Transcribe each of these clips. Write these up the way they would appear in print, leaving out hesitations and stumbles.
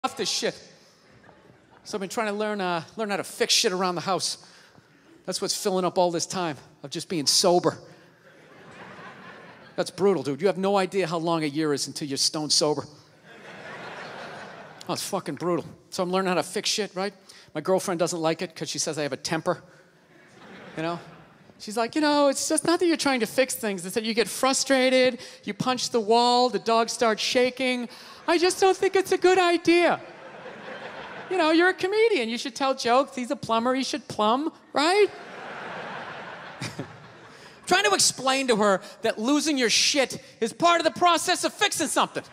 off this shit. So I've been trying to learn how to fix shit around the house. That's what's filling up all this time of just being sober. That's brutal, dude. You have no idea how long a year is until you're stone sober. Oh, it's fucking brutal. So I'm learning how to fix shit, right? My girlfriend doesn't like it because she says I have a temper. You know? She's like, you know, it's just not that you're trying to fix things. It's that you get frustrated, you punch the wall, the dog starts shaking. I just don't think it's a good idea. You know, you're a comedian. You should tell jokes. He's a plumber. He should plumb, right? Trying to explain to her that losing your shit is part of the process of fixing something,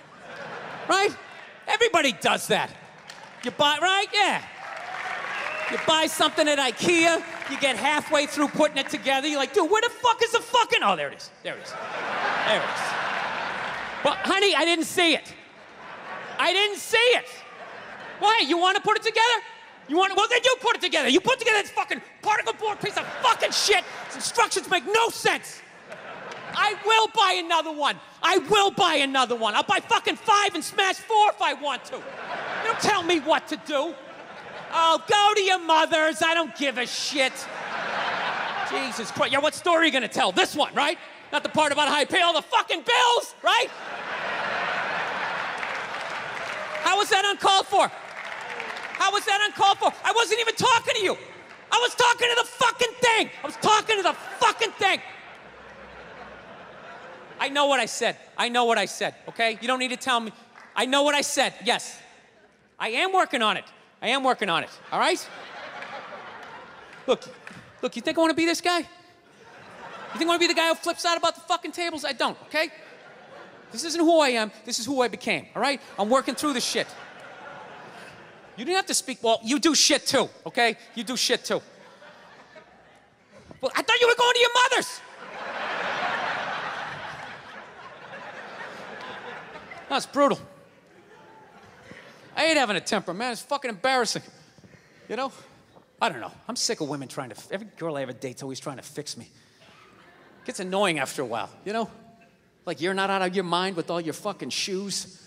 right? Everybody does that. You buy, right? Yeah. You buy something at IKEA, you get halfway through putting it together, you're like, dude, where the fuck is the fucking... Oh, there it is. There it is. There it is. Well, honey, I didn't see it. I didn't see it. Why? You want to put it together? Well, then you put it together. You put together this fucking particle board piece of fucking shit. Its instructions make no sense. I will buy another one. I will buy another one. I'll buy fucking 5 and smash 4 if I want to. You don't tell me what to do. Oh, go to your mother's. I don't give a shit. Jesus Christ. Yeah, what story are you gonna tell? This one, right? Not the part about how I pay all the fucking bills, right? How was that uncalled for? How was that uncalled for? I wasn't even talking to you. I was talking to the fucking thing. I was talking to the fucking thing. I know what I said. I know what I said, okay? You don't need to tell me. I know what I said, yes. I am working on it. I am working on it, all right? Look, you think I want to be this guy? You think I want to be the guy who flips out about the fucking tables? I don't, okay? This isn't who I am. This is who I became, all right? I'm working through this shit. You didn't have to speak, well, you do shit too, okay? You do shit too. Well, I thought you were going to your mother's. That's brutal. I hate having a temper, man. It's fucking embarrassing. You know? I don't know. I'm sick of women trying to... Every girl I ever date's always trying to fix me. It gets annoying after a while, you know? Like you're not out of your mind with all your fucking shoes.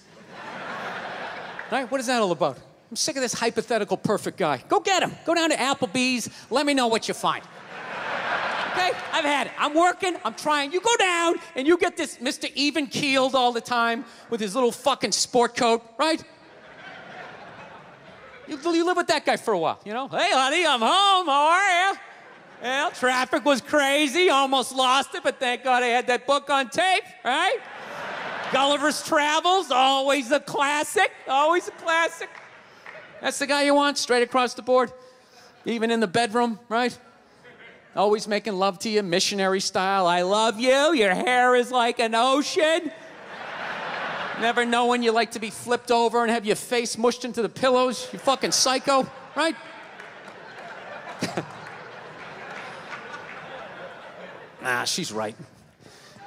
Right? What is that all about? I'm sick of this hypothetical perfect guy. Go get him. Go down to Applebee's. Let me know what you find. Okay? I've had it. I'm working. I'm trying. You go down and you get this Mr. Even-keeled all the time with his little fucking sport coat, right? You live with that guy for a while, you know? Hey, honey, I'm home. How are you? Well, traffic was crazy. Almost lost it, but thank God I had that book on tape, right? Gulliver's Travels, always a classic. Always a classic. That's the guy you want, straight across the board. Even in the bedroom, right? Always making love to you, missionary style. I love you. Your hair is like an ocean. Never know when you like to be flipped over and have your face mushed into the pillows. You fucking psycho, right? Nah, she's right.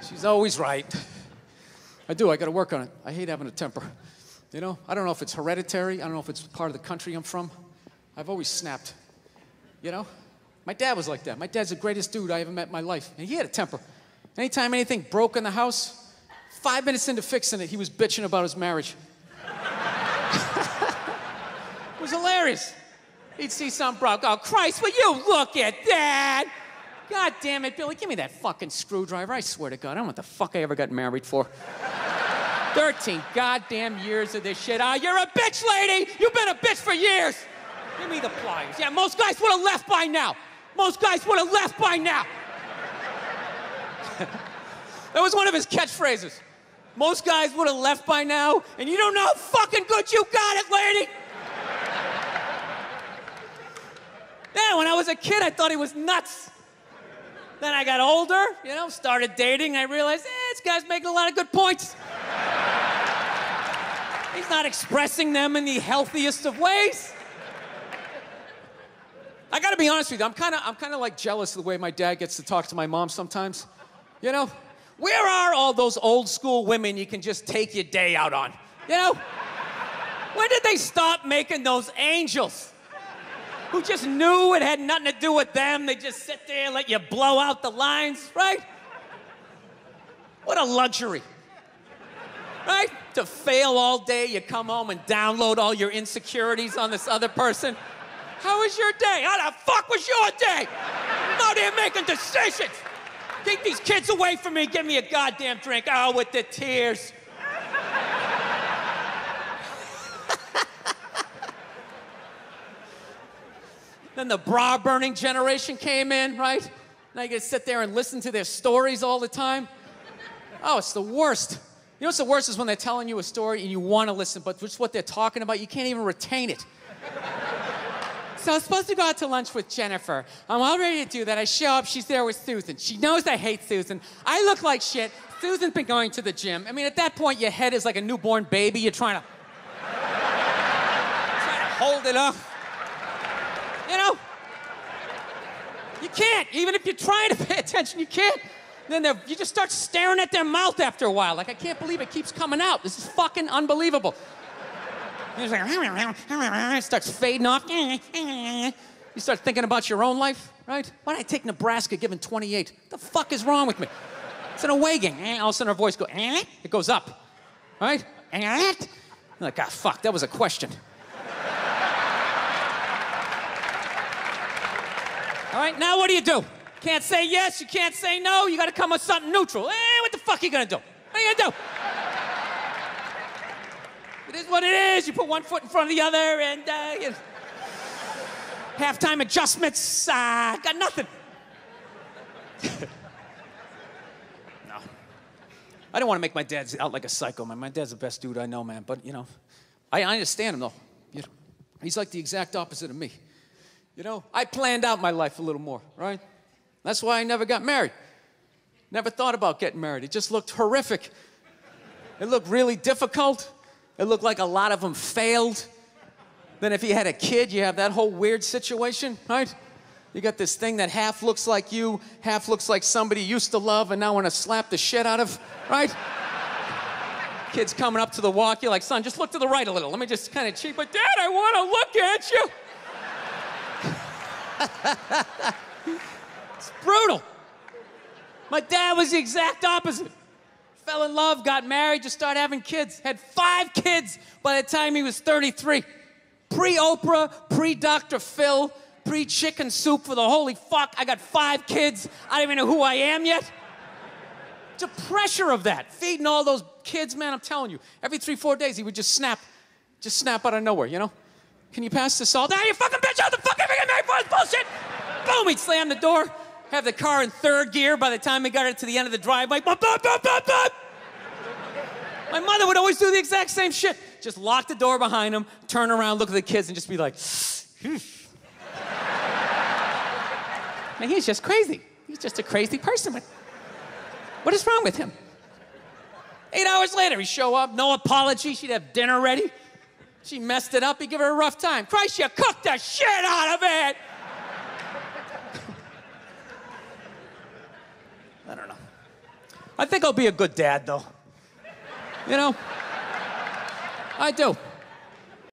She's always right. I gotta work on it. I hate having a temper. You know, I don't know if it's hereditary. I don't know if it's part of the country I'm from. I've always snapped, you know? My dad was like that. My dad's the greatest dude I ever met in my life. And he had a temper. Anytime anything broke in the house, 5 minutes into fixing it, he was bitching about his marriage. It was hilarious. He'd see something broke. Oh, Christ, will you look at that? God damn it, Billy, give me that fucking screwdriver. I swear to God, I don't know what the fuck I ever got married for. 13 goddamn years of this shit. Oh, you're a bitch, lady. You've been a bitch for years. Give me the pliers. Yeah, most guys would have left by now. Most guys would have left by now. That was one of his catchphrases. Most guys would have left by now, and you don't know how fucking good you got it, lady. Yeah, when I was a kid, I thought he was nuts. Then I got older, you know, started dating. I realized, this guy's making a lot of good points. He's not expressing them in the healthiest of ways. I gotta be honest with you, I'm kind of like jealous of the way my dad gets to talk to my mom sometimes. You know? Where are all those old school women you can just take your day out on? You know? When did they stop making those angels? Who just knew it had nothing to do with them. They just sit there and let you blow out the lines, right? What a luxury. Right? to fail all day. You come home and download all your insecurities on this other person. How was your day? How the fuck was your day? I'm out here making decisions. Keep these kids away from me. Give me a goddamn drink. Oh, with the tears. Then the bra-burning generation came in, right? Now you gotta sit there and listen to their stories all the time. Oh, it's the worst. You know what's the worst is when they're telling you a story and you want to listen, but just what they're talking about, you can't even retain it. So I was supposed to go out to lunch with Jennifer. I'm all ready to do that. I show up, she's there with Susan. She knows I hate Susan. I look like shit. Susan's been going to the gym. I mean, at that point, your head is like a newborn baby. You're trying to hold it up. You know? You can't. Even if you're trying to pay attention, you can't. Then you just start staring at their mouth after a while. Like, I can't believe it keeps coming out. This is fucking unbelievable. It's like, it starts fading off. You start thinking about your own life, right? Why did I take Nebraska given 28? What the fuck is wrong with me? It's an away game. All of a sudden her voice goes, it goes up, right? I'm like, ah, fuck, that was a question. All right, now what do? Can't say yes, you can't say no, you gotta come with something neutral. What the fuck are you gonna do? What are you gonna do? It is what it is. You put one foot in front of the other and you know, halftime adjustments, got nothing. No. I don't want to make my dad out like a psycho, man. My dad's the best dude I know, man. But, you know, I understand him, though. You know, he's like the exact opposite of me. You know, I planned out my life a little more, right? That's why I never got married. Never thought about getting married. It just looked horrific. It looked really difficult. It looked like a lot of them failed. Then if you had a kid, you have that whole weird situation, right? You got this thing that half looks like you, half looks like somebody you used to love and now want to slap the shit out of, right? Kid's coming up to the walk, you're like, son, just look to the right a little. Let me just kind of cheat, but Dad, I want to look at you. It's brutal. My dad was the exact opposite. Fell in love, got married, just started having kids. Had 5 kids by the time he was 33. Pre-Oprah, pre-Dr. Phil, pre-chicken soup for the holy fuck. I got 5 kids. I don't even know who I am yet. The pressure of that, feeding all those kids, man, I'm telling you. Every 3-4 days, he would just snap out of nowhere, you know? Can you pass the salt? Ah, you fucking bitch, how the fuck am I getting married for this bullshit? Boom, he'd slam the door. Have the car in 3rd gear by the time we got it to the end of the driveway. Bop, bop, bop, bop, bop. My mother would always do the exact same shit. Just lock the door behind him, turn around, look at the kids, and just be like, Man, he's just crazy. He's just a crazy person. What is wrong with him? 8 hours later, he'd show up, no apology. She'd have dinner ready. She messed it up. He'd give her a rough time. Christ, you cooked the shit out of it. I don't know. I think I'll be a good dad, though. You know? I do.